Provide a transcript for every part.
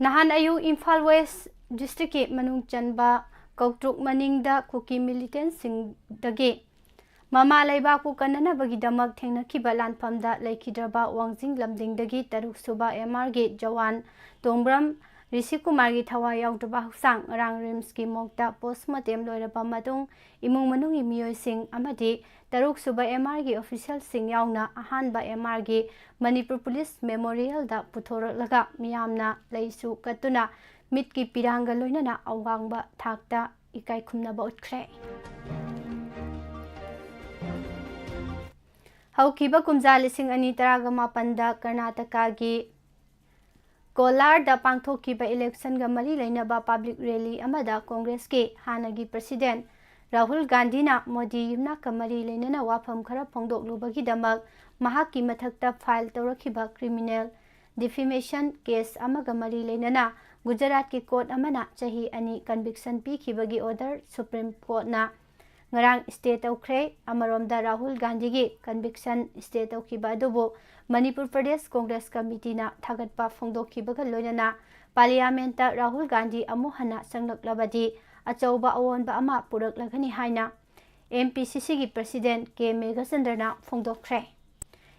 Nahan ayu Imphal West District ke manung chanba Kautruk maningda kuki militant sing dage Mama Laibaku kanana bagidamak thengnakhiba lanpamda laikhidraba Wangjing lamdingdagi taruk suba MR ge Jawan Dongbram Rishi Kumar gi thawa yaudaba husang rang rims ki mokta postmortem loiraba matung imung manung imiyoi sing amadi taruk suba MR gi official sing yauna ahanba MR gi Manipur Police Memorial da puthoralaga miyamna leisu katuna mitki piranga loinana awangba thakta ikai khumnaba utkre Haukiba kumja lising ani taraga mapanda Karnataka gi Kolar da pangthokiba election ga mari lainaba public rally amada Congress ke hanagi president Rahul Gandhi na Modi yumna kamari lainana wafam khara phongdok lubagi damak mahaki mathakta file tawrakhiba criminal defamation case amaga mari lainana Gujarat ki court amana chahi ani conviction pi khibagi order Supreme Court na ngarang state aukre amaromda Rahul Gandhi gi conviction state aukiba adubu Manipur Pradesh Congress Committee na thagatpa phongdokhibaga loinana Parliament ta Rahul Gandhi amuhana sanglaklabadi achauba awonba ama puraklagani haina MPCC gi president K Meghasandra na phongdokre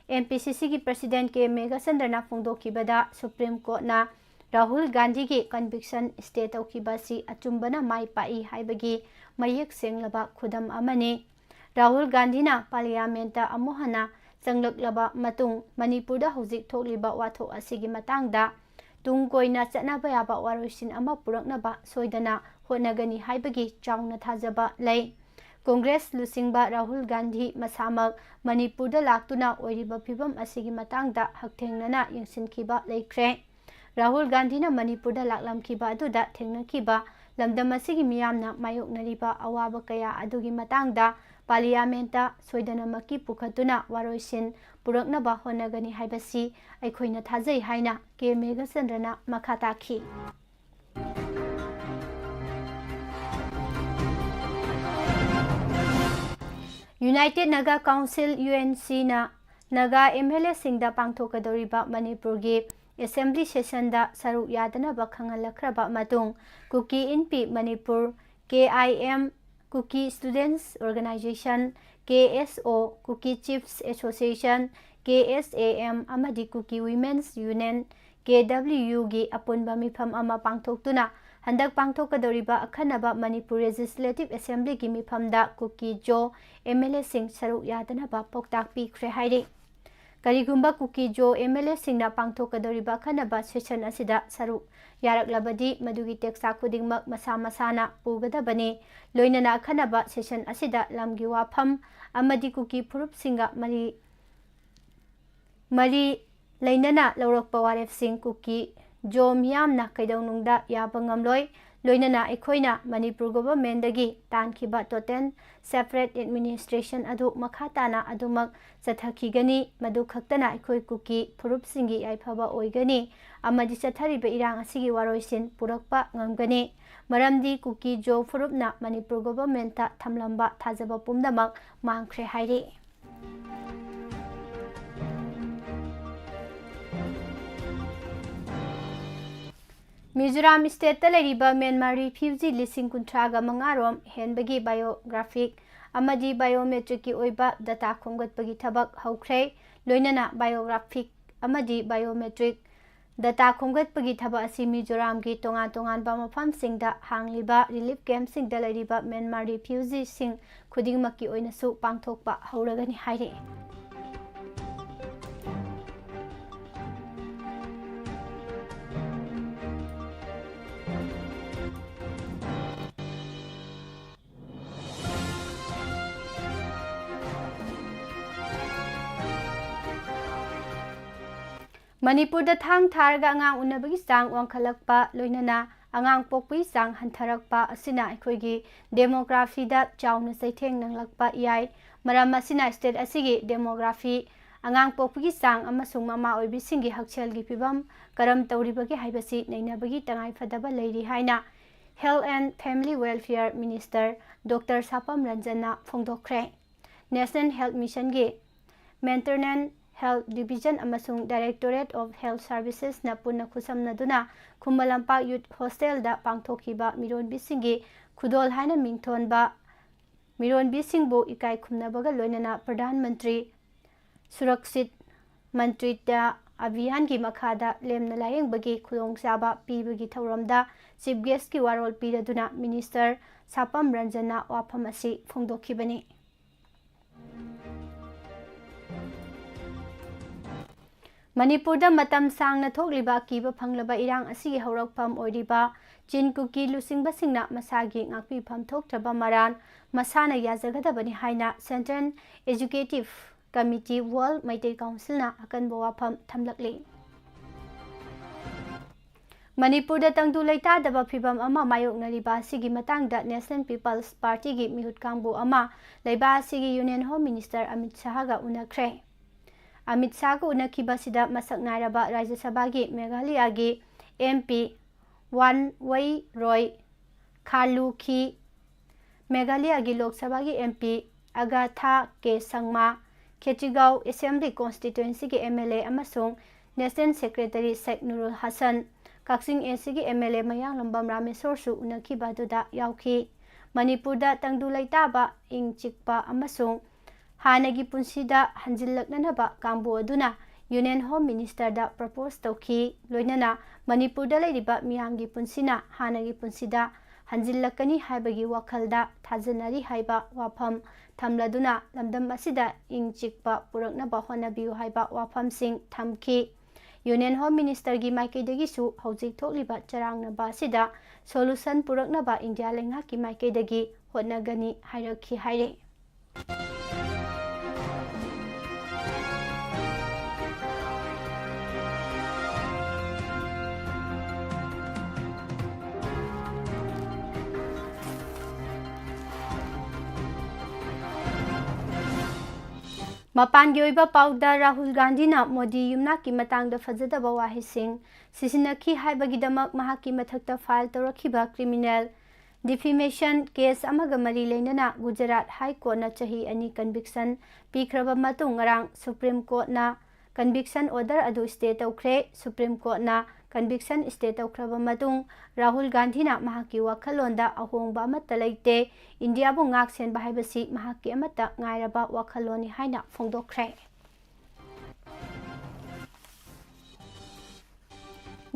MPCC gi president K Meghasandra na phongdokhibada Supreme Court na Rahul Gandhi gi conviction state aukiba si achumbana mai pai haibagi mayek senglaba khudam amani Rahul Gandhi na Parliament ta amuhana sanglaklaba matung Manipur da hojik thokliba wathok asigi matangda tungkoina chatnaba yaba waroisin ama puraknaba soidana honagani haibagi chauna thajaba lei Congress lusingba Rahul Gandhi masamak Manipur da laktuna oiriba phibam asigi matangda hakthengnana yengsinkhiba leikre Rahul Gandhi na Manipur da laklamkhiba aduda thengnakiba lamdam asigi miyamna mayoknariba awaba kaya adugi matangda Parliamenta soidana maki pukhatuna waroisin puraknaba honagani haibasi aikhoina thajai haina K Meghasandrana makhatakhi United Naga Council UNC na Naga MLA singda pangthokadoriba Manipur gi Assembly session da saruk yadanaba khangalakhraba matung Kuki Inpi Manipur KIM Kuki Students Organization KSO Kuki Chiefs Association KSAM amadi Kuki Women's Union KWU gi apunba mifam ama pangthoktuna handak pangthokadoriba akhanaba Manipur Legislative Assembly gi mifamda Kuki Jo MLA sing saruk yadanaba poktak pikre hairi Karigumba Kuki Jo MLA singna pangthokadoriba akhanaba session asida saruk yaraklabadi madugi teksa khudingmak masa masana pugadabani loinana akhanaba session asida lamgi wafam amadi Kuki phurup singa mari lainana laurakpa waref sing Kuki Jo miyamna kaidaunungda yaba ngamloi loinana aikhoina Manipur government dagi tankhiba total separate administration adu makhatana adumak chathakigani madu khaktana aikhoi Kuki phurup singi yaifaba oigani amadi chathariba irang asigi waroisin purakpa ngamgani maramdi Kuki Jo phurupna Manipur government ta thamlamba thajaba pumdamak mangkhre hairi Mizoram State ta leriba Myanmar refugee lising kuntraga mangarom henbagi biographic amadi biometric ki oiba data khomgatpagi thabak haukhre loinana biographic amadi biometric data khomgatpagi thaba asi Mizoram gi tongan ba mafam singda hangliba relief camp singda leriba Myanmar refugee sing khudingmaki oinasu pangthokpa hauragani haire Manipur da thang tharga angang unabagi sang wangkhalakpa loinana angang pokpi sang hantharakpa asina aikhoigi demography da chauna saitheng nanglakpa yai maram asina state asigi demography angang pokpi sang amasung mama oibisingi hakchelgi pibam karam tawribagi haibasi nainabagi tangai fadaba leiri haina Health and Family Welfare Minister Dr. Sapam Ranjana phongdokre National Health Mission gi maintenance Health Division amasung Directorate of Health Services na punna khusamnaduna Khumma Lampak Youth Hostel da pangthokhiba mironbisingi khudol haina mingthonba mironbisingbu ikai khumnabaga loinana Pradhan Mantri Surakshit Mantritya Abhiyan ki makhada lemna layengbagi khudongchaba pibagi thauramda Chief Guest ki warol piraduna Minister Sapam Ranjana wafam asi phongdokhibani. Manipurda matam sangna thokliba kiba phanglaba irang asigi haurakpham oiriba Chinkuki lusingbasingna masagi ngakpifam thoktraba maran masana yajagadabani haina Central Executive Committee World Maitai Council na akanba wafam thamlakli. Manipurda tangdu leitadaba phibam ama mayoknariba asigi matangda National People's Party gi mihut kangbu ama leiba asigi Union Home Minister Amit Shah ga unakre. Amit Shah ko unakhiba sida masak nairaba Rajya Sabha gi Meghalaya gi MP Wan Wai Roy Khalu Khi Meghalaya gi Lok Sabha gi MP Agatha K Sangma Khetigaon Assembly Constituency gi MLA amasung National Secretary Sheikh Nurul Hassan Kaksing AC gi MLA Mayang Lambam Rameswar su unakhiba duda yaukhi. Manipurda tangdu leitaba ing chikpa amasung Hanagi punsida hanjillaknanaba kangbu aduna Union Home Minister da propose tauki loinana Manipurda leiriba miyamgi punsina hanagi punsida hanjillakani haibagi wakhalda thajanari haiba wafam thamladuna lamdam asida ing chikpa puraknaba honabiu haiba wafamsing thamki. Union Home Minister gi maikaidagi su hojik thokliba charangnaba sida solution puraknaba India lenghaki maikaidagi hotnagani hairakhi haire. Mapan gyoiba pauda Rahul Gandhi na Modi yumna ki matangda fajadaba wahising sisinakhi haibagidamak mahaki mathakta file tawrakhiba criminal defamation case amaga mari leinana Gujarat High Court na chahi ani conviction pikraba matung ngarang Supreme Court na conviction order adu stay tawkhre. Supreme Court na conviction stay tawkhraba matung Rahul Gandhi na mahaki wakhalonda ahongba amata leite India bu ngak sen bahaibasi mahaki amata ngairaba wakhaloni haina phongdokhre.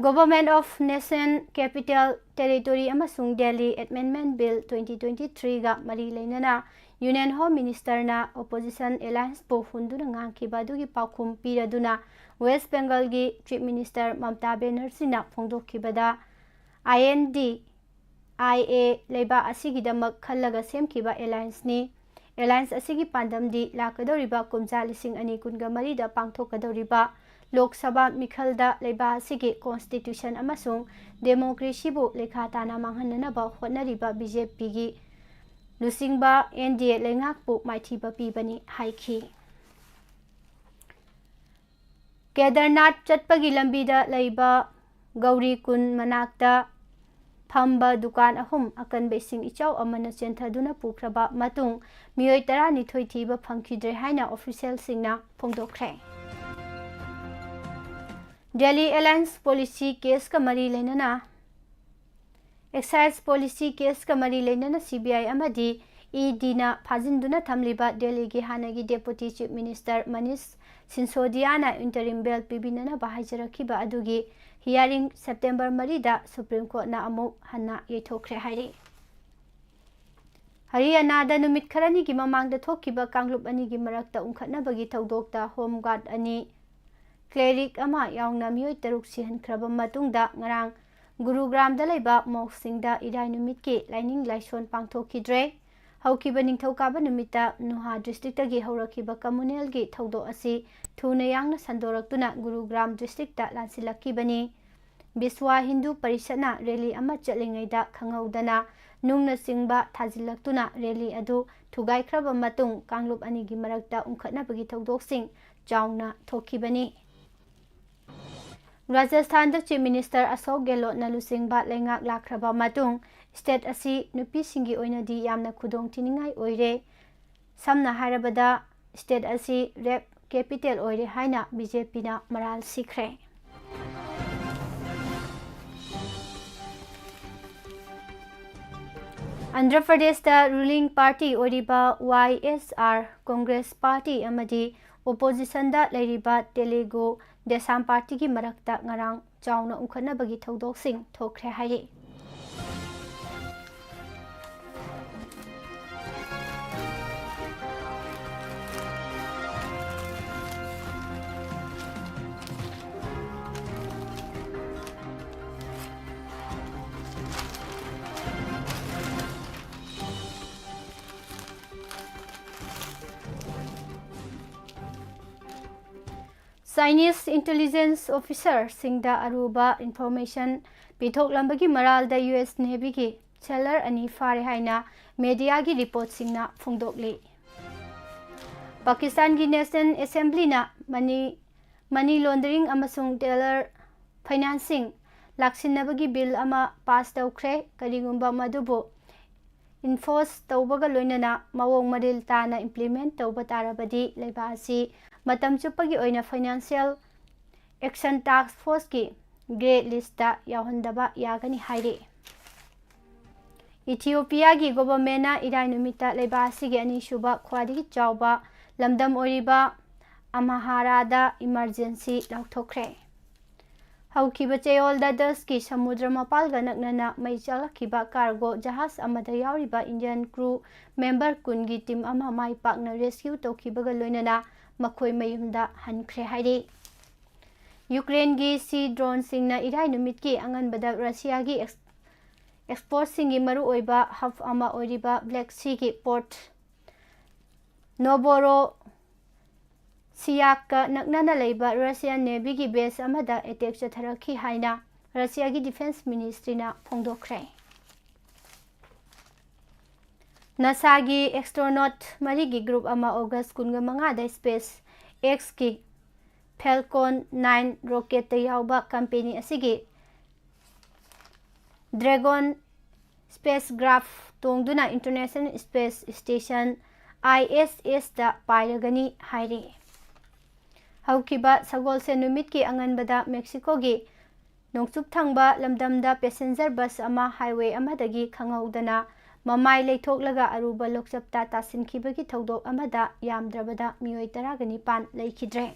Government of Nation Capital Territory amasung Delhi Amendment Bill 2023 ga mari leinana Union Home Minister na Opposition Alliance po hunduna ngangkiba dugi paukhum piraduna West Bengal gi Chief Minister Mamata Banerjee na phongdokhibada INDIA leiba asigidamak khallaga semkiba alliance ni. Alliance asigi pandamdi lakadoriba kumja lising ani kunga marida pangthokadoriba Lok Sabha mikhalda leiba asigi constitution amasung democracy bu lekha tana manghananaba hotnariba BJP gi lusingba NDA lengakpu maithiba pibani haikhi. Kedarnath chatpagi lambida leiba Gauri Kun manakta phamba dukan ahum akanbe sing ichau amana chenthaduna pukraba matung miyoi 12 thiba phangkhidre haina official singna phongdokhre. Delhi Alliance Policy Case ka mari leinana Excise Policy Case ka mari leinana CBI amadi ED na phajinduna thamliba Delhi gi hanagi Deputy Chief Minister Manish Sisodia na interim bail pibinana bahaijarakhiba adugi hearing September 3 da Supreme Court na amuk hanna yethokre hairi. Haryana da numit kharani gi mamangda thokkiba kanglup ani gi marakta unkhatnabagi thaudokta Home Guard ani cleric ama yaungna miyoi 6 sihankraba matungda ngarang Gurugram da leiba moksingda irai numit ki lining laison pangthokidre. Haukiba ningthokaba numita Nuha district gi haurakhiba communal gi thaudo asi thuna yangna sandoraktuna Gurugram district ta lansilakibani. Biswa Hindu Parishadna rally ama chatlingaida khangaudana nungna singba thajilaktuna rally adu thugaikraba matung kanglup ani gi marakta unkhatnabagi thaudoksing chauna thokibani. Rajasthan da Chief Minister Ashok Gehlot na lusingba lengak lakraba matung state asi nupi singi oinadi yamna khudong tiningai oire. Samna harabada state asi rape capital ओइरे हाइना बीजेपीना मराल सिखरे। Andhra Pradesh ruling party ओरिबा YSR Congress party अमदी opposition दा लेरिबा Telugu Desam party की मरक्ता ngarang चाउना उखनबगी थौदोकसिंग थोखरे हाइरे। Chinese intelligence officer सिंगदा अरुबा information पिथोक लंबगी मराल दा US Navy की सेलर अनि फारे हाइना मीडिया की रिपोर्ट सिंगना फोंदोकले। पाकिस्तान की नेशनल असेंबली ना मनी लॉन्ड्रिंग अमसुंग टेलर फाइनेंसिंग लाक्सिनबगी बिल अमा पास तौखरे करिगुंबा मदुबो इन्फोर्स तौबगा लोइनना मवोंग मरिल ताना इम्प्लीमेंट तौबा ताराबदी लेबासी मतम चुप्पगी ओइना फाइनेंशियल एक्शन टास्क फोर्स की ग्रे लिस्ट यावहंदबा यागनी हाइरे। इथियोपिया की गवर्नमेंट इराय नुमिता लेबासी के अनिसुबा ख्वादिगी चावबा लमदम ओरिबा अमहारादा इमरजेंसी लौथोखरे। हौखिबा चेयोलदा दस की समुद्र मपालगा नकनना मई चलखिबा कार्गो जहाज अमदा यावरिबा इंडियन क्रू मेंबर कुनगी टीम अमा माई पाकना रेस्क्यू तौखिबगा लोइनना मखोय मयुमदा हनख्रे हाइरे। यूक्रेन की सी ड्रोन सिंगना इराय नुमित की अंगनबदा रशिया की एक्सपोर्ट सिंगी मरु ओइबा हब अमा ओरिबा ब्लैक सी की पोर्ट नोबोरो सियाक नकनना लेबा रशियन नेवी की बेस अमदा अटैक चथरखी हाइना रशिया की डिफेंस मिनिस्ट्रीना फोंदोखरे। नासा की एस्ट्रोनॉट मरी की ग्रुप अमा अगस्त 15 स्पेस एक्स की फैल्कॉन 9 रॉकेट यावबा कंपनी असिगी ड्रैगन स्पेसक्राफ्ट तोंगदुना इंटरनेशनल स्पेस स्टेशन ISS दा पायरगनी हाइरे। हौखिबा सगोलसे नुमित की अंगनबदा मेक्सिको की नोंगचुप थंगबा लमदमदा पैसेंजर बस अमा हाईवे अमदगी खंगौदना ममाई लेथोकलगा अरुबा लोकचपता तासिनखिबगी थौदोक अमदा यामद्रबदा मियोय 19 लेखिद्रे।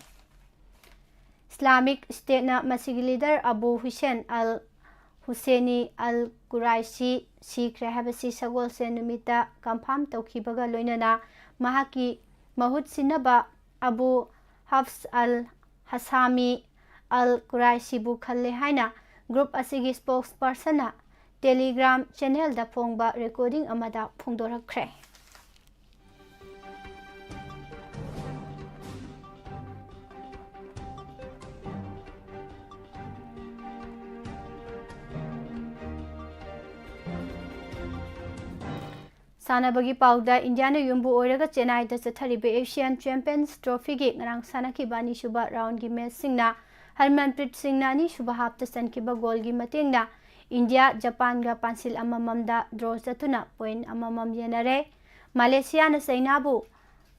इस्लामिक स्टेटना मसिगी leader Abu Hussain al Husseini al Qurashi सिखरे हाबसी सगोलसे नुमिता कंफर्म तौखिबगा लोइनना महाकी महुत सिनबा Abu Hafs al Hashimi al कुरैशीबु खल्ले हाइना ग्रुप असिगी स्पोक्स पर्सन टेलीग्राम चैनल दा फोंगबा रिकॉर्डिंग अमदा फोंदोरखरे। सानबगी पाउदा इंडिया ने युम्बु ओरगा चेन्नई दा चथरिबे एशियन चैंपियंस ट्रॉफी की ngarang sanakhiba ni suba round की मैच सिंगना हरमनप्रीत सिंह ना नि सुबा हाफ चनखिबा गोल की मतेंगना इंडिया जापान गा पांसिल अमममदा ड्रॉ चतुना पॉइंट अममम येनरे। मलेशिया न सैनाबु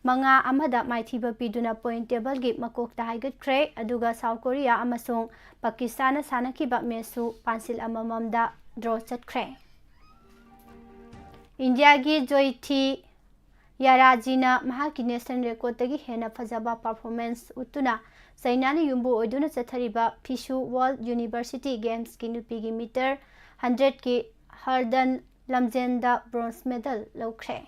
मंगा अमदा माइथिबा पिदुना पॉइंट टेबल की मकोकता हाइगटख्रे अदुगा साउथ कोरिया अमसोंग पाकिस्तान सानखिबा मैचसु पांसिल अमममदा ड्रॉ चतख्रे। इंडिया की जोइथी याराजीना महाकी नेशनल रिकॉर्ड तगी हेना फजबा परफॉर्मेंस उतुना सैना ने युम्बु ओइदुना चथरिबा फिशु वर्ल्ड यूनिवर्सिटी गेम्स की नुपी की मीटर 100 की हर्डन लमजेंदा ब्रोंज मेडल लौख्रे।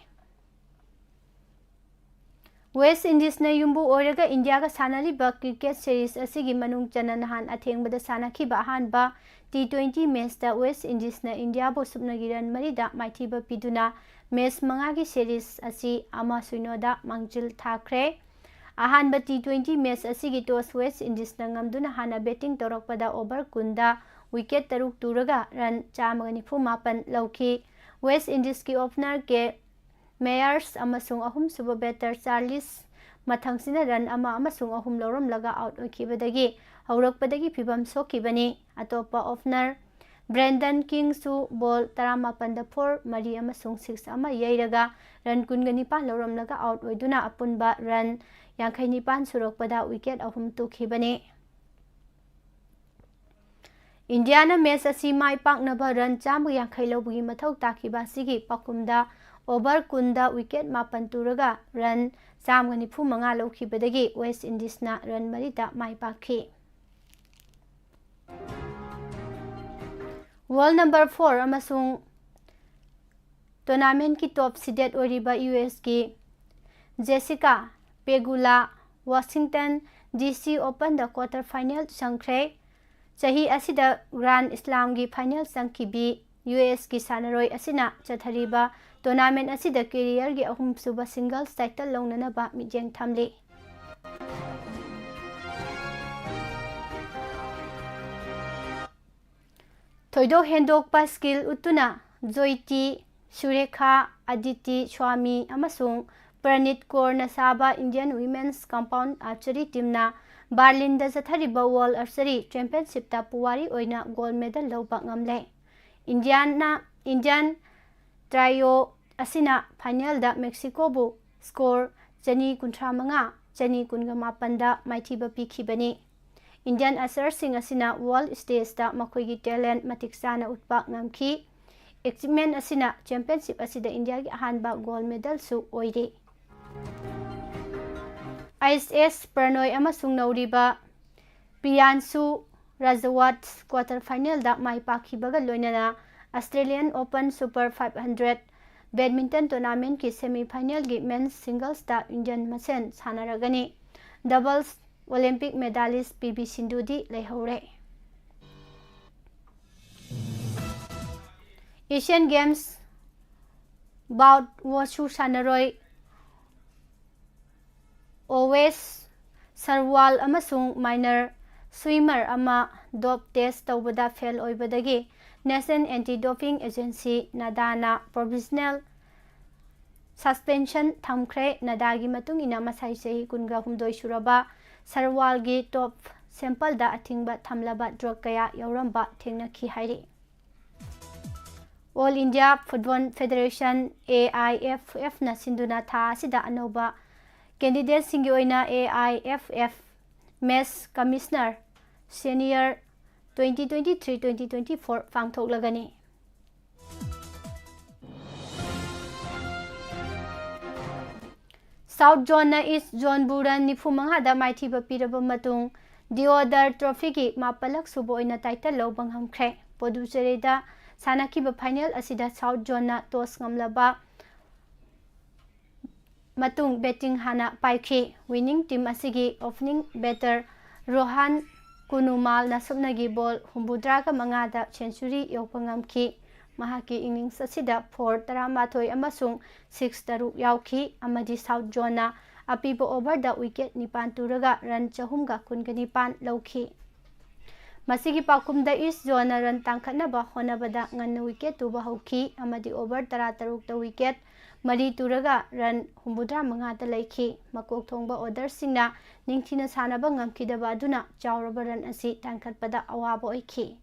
वेस्ट इंडीज ने युम्बु ओरगा इंडिया का सानरिबा क्रिकेट सीरीज असिगी मनुंग चना नहान अथेंगबदा सानखिबा अहानबा T20 मैच दा वेस्ट इंडीज ने इंडिया बो सुपनगी रन मरीदा माइथिबा पिदुना मैच 5 की सीरीज असी 1-0 दा मांगजिल थाख्रे। अहानबा T20 मैच असिगी टॉस वेस्ट इंडीज ना ngamduna हाना बैटिंग तौरकपदा ओवर 10 दा विकेट 3 तुरगा रन 194 लौखी। वेस्ट इंडीज की ओपनर के मेयर्स अमसुंग अहुम सुबह बैटर चार्लिस मथंगसिना रन अमसुंग अहुम लौरम लगा आउट ओखिबदगी हौरकपदगी फिबम सोखिबनी। अतोपा opener Brandon Kingsu ball 17 4 mari amasung 6 ama yairaga run 19 lauramlaga out oiduna apunba run 59 surokpada wicket ahum tukhibani. Indiana match asi mai paknaba run 150 lobgi mathau takiba sigi pakumda over kunda wicket mapan turaga run 195 lokhibadagi West Indies na run marita mai pakhi. World number 4 amasung tournament ki top seeded oriba US ki Jessica Pegula Washington DC Open da quarter final sangkhre. Chahi asida Grand Slam gi final sangkibi US ki sanaroi asina chathariba tournament asida career gi ahum suba singles title launana ba mijeng thamli. Thoido hendokpa skill utuna Joyti Surekha Aditi Swami amasung Pranit Kaur na saba Indian Women's Compound Archery team na Berlin da chathariba World Archery Championship ta puwari oina gold medal lawba ngamle. Indian trio asina final da Mexico bu score 235 258 da maithiba pikhibani. Indian archers sing asina world stage da makhoi talent matik sana utpa ngamki. Achievement asina championship asida India gi ahanba gold medal su oire. ISS Prannoy amasung nauriba Priyanshu Rajawat quarter final da mai pakhibaga loinana Australian Open Super 500 badminton tournament ki semi final gi men's singles da Indian masen sanaragani. Doubles Olympic medalist PV Sindhu di leihore. Asian Games bout washu sanaroi Always Sarwal amasung minor swimmer ama dope test tawbada fail oibadagi National Anti-Doping Agency NADA provisional suspension thamkhre. NADA gi matung ina masai sehi kunga humdoi suraba Sarwal gi top sample da athingba thamlaba drug kaya yauramba thengnakhi hairi. All India Football Federation AIFF na sinduna tha asida anoba candidates singi oina AIFF Match Commissioner Senior 2023-2024 pangthoklagani. South Zone na East Zone buran nifumanga da maithiba piraba matung Deodar Trophy ki mapalak subo oina title lobang hamkhre. Podusere da sanakiba final asida South Zone na toss ngamlaba matung betting hana paikhi. Winning team asigi opening batter Rohan Kunumal na subnagi ball humbudraga mangada century yopangamki. Mahaki innings asida 4-13 amasung 6 yauki amadi South Zone na apibo over da wicket 9 turaga run 319 lauki. Masigi pakumda East Zone na run tangkhatnaba honabada nganna wicket tuba hauki amadi over 13 da wicket mari turaga run humbudra mangata laiki. Makok thongba order singna ningthina sanaba ngamkidaba aduna chawraba run asi tangkhatpada awaba oiki.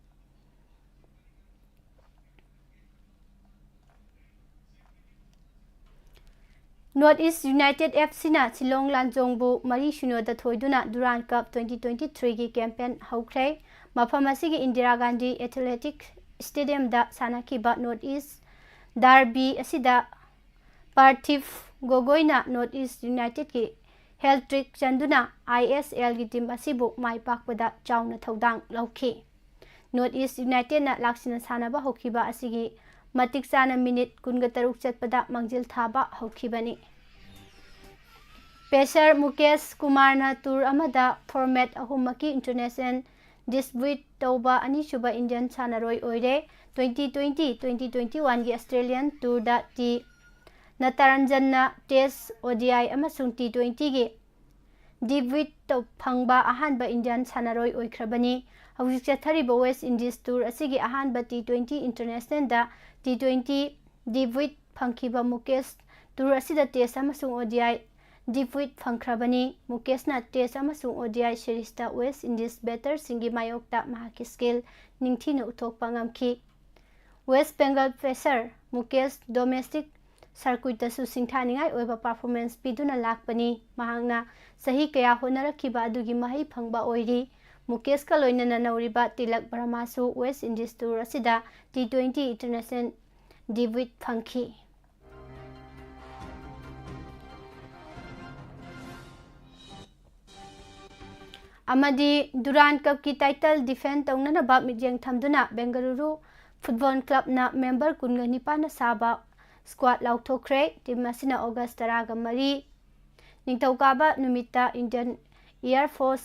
North East United FC na Silong Lanjongbu Mari Shunoda thoiduna Durand Cup 2023 gi campaign haukhre. Mafam asigi Indira Gandhi Athletic Stadium da sanakiba North East Derby asida Parthiv Gogoi na North East United ki hat-trick chanduna ISL gi team asibu mai pakpada chauna thodang lauki. North East United na laksina sanaba hokiba asigi matik sana minute 13 chatpada mangjil thaba hokibani. Peser Mukesh Kumar na tour amada format ahumaki international dispute tauba anisuba Indian sanaroi oire. 2020-2021 gi Australian tour da ti Nataranjan na test ODI amasung T20 gi debut to phangba ahanba Indian sanaroi oikrabani. Hawik chathariba West Indies tour asigi ahanba T20 international da T20 debut phangkiba Mukesh tour asida test amasung ODI debut फंख्रबनी मुकेशना test अमसुंग ODI सीरीजता West Indies बैटरसिंगी मायोक्ता महाकी skill निंगथीना उथोकपा ngamखी West Bengal pacer Mukesh domestic सर्कुइटसु सिंथानिंगाई ओइबा परफॉर्मेंस पिदुना लाकपनी महांगना सही कया होनरखिबा अदुगी महै फंगबा ओइरी मुकेश का लोइनना नौरिबा तिलक ब्रह्मासु वेस्ट इंडीज टूर असिदा T20 इंटरनेशनल डिफीट फंखी अमदी दुरान कप की टाइटल डिफेंड तौननबा मिजेंग थमदुना बेंगलुरु फुटबॉल क्लब ना मेंबर कुनगा निपाना साबा स्क्वाड लाउथोख्रे टीम असिना ऑगस्ट 13 निंगथौकाबा नुमिता इंडियन एयर फोर्स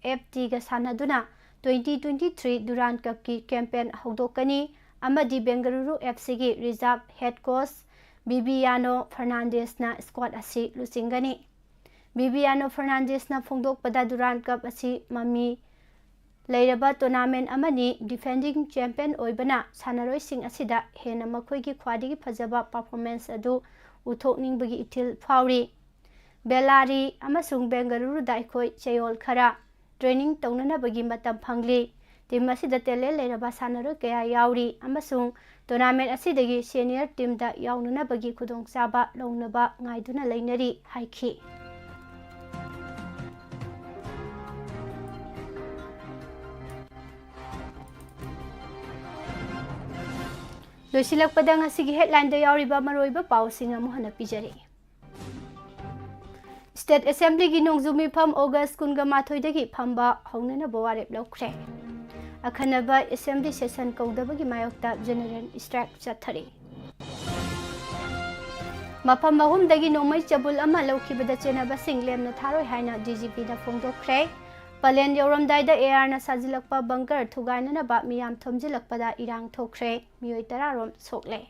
FT गा सानादुना 2023 दुरान कप की कैंपेन हौदोकनी अमदी बेंगलुरु FC की reserve head coach Bibiano Fernandes ना स्क्वाड असी लुचिंगनी बिबियानो फर्नांडिस ना फोंदोकपदा दुरान कप असी ममी लेरबा टूर्नामेंट अमनी डिफेंडिंग चैंपियन ओइबना सानारोइसिंग असिदा हेना मखोइगी ख्वादिगी फजबा परफॉर्मेंस अदु उथोकनिंगबगी इथिल फाउरी बेलारी अमसुंग बेंगलुरु दाइखोइ चेयोल खरा ट्रेनिंग तौननबगी मतम फंगली टीम असिदा टेलेंट लेरबा सानारोइ कया याउरी अमसुंग टूर्नामेंट असिदगी सीनियर टीम दा याउननबगी खुदोंचाबा लौनबा ngaiduna लैनरी हाइखी लोसिलकपदा ngasiगी हेडलाइन दा याउरिबा मरोइबा पाउसिंग अमु हना पिजरी स्टेट असेंबली की नोंजुमी फम अगस्त 28 फंबा हौनना बवारेप लौख्रे अखनबा असेंबली सेशन कौदबगी मायोक्ता जनरल स्ट्राइक चथरी मफम बहुमदगी नोंमै चबुल अमा लौखिबदा चेनबसिंग लेमना थारोय हाइना DGP दा फोंदोख्रे पलेन यौरमदाइदा AR ना साजिलकपा बंकर थुगाइननबा मियाम थोमजिलकपदा इरांग थोख्रे मियोय 10 रोम सोकले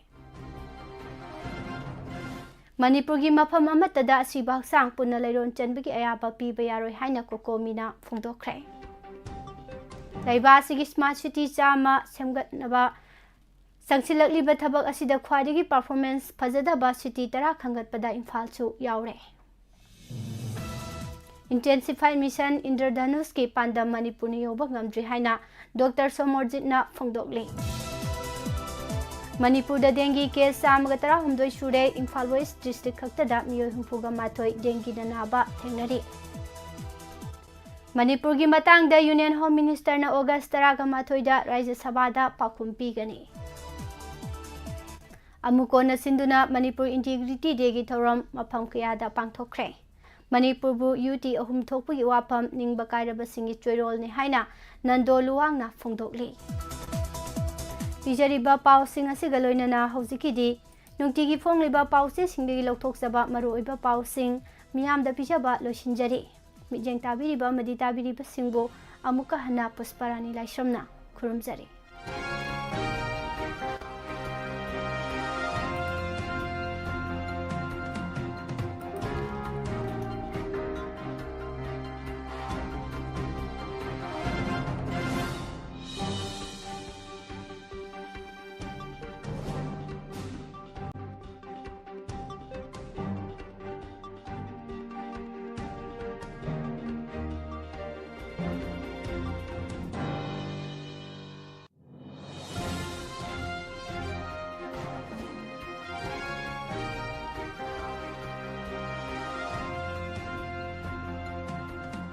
मणिपुर की मफम अमतदा सिबा हक्सांग पुनः लैरोन चनबगी अयाबा पीबा यारोय हाइना कोकोमीना फोंदोख्रे लैबासिगी स्मार्ट सिटी चामा सेमगतनबा संगसिलकलिबा थबक असिदा ख्वादिगी परफॉर्मेंस फजदबा सिटी 10 खंगतपदा इम्फालसु यावरे इंटेंसिफाइड मिशन इंद्रधनुष की पांडम मणिपुर योबा ngamdri हाइना डॉक्टर सोमोरजितना फोंदोकले मणिपुर डेंगी केस 13 सूरे इम्फाल वेस्ट डिस्ट्रिक्ट खक्तदा मियोय 34 डेंगी नाबा थेंगनरी मणिपुर की मतंग यूनियन होम मिनिस्टर ना अगस्त 13 राज्य सभा दा पाखुम पीगनी अमुकोन सिंधुना मणिपुर इंटीग्रिटी डे की थौरम मफम कयादा पांगथोख्रे मणिपुर बु यूटी अहुम थोकपुगी वाफम निंगबा कायरबसिंगी चोइरोल ने हाइना नंदो लुवांगना फोंदोकली पिजरिबा पाउसिंग असिगा लोइनना हौजिकिदी नुंगतिगी फोंगलिबा पाउसे सिंगदगी लौथोकजबा मरुओइबा पाउसिंग मियामदा पिजबा लोसिंजरी मिजेंग ताबिरिबा मदि ताबिरिबा सिंगबो अमुका हना पुष्परानी लाइश्रमना खुरुमजरी।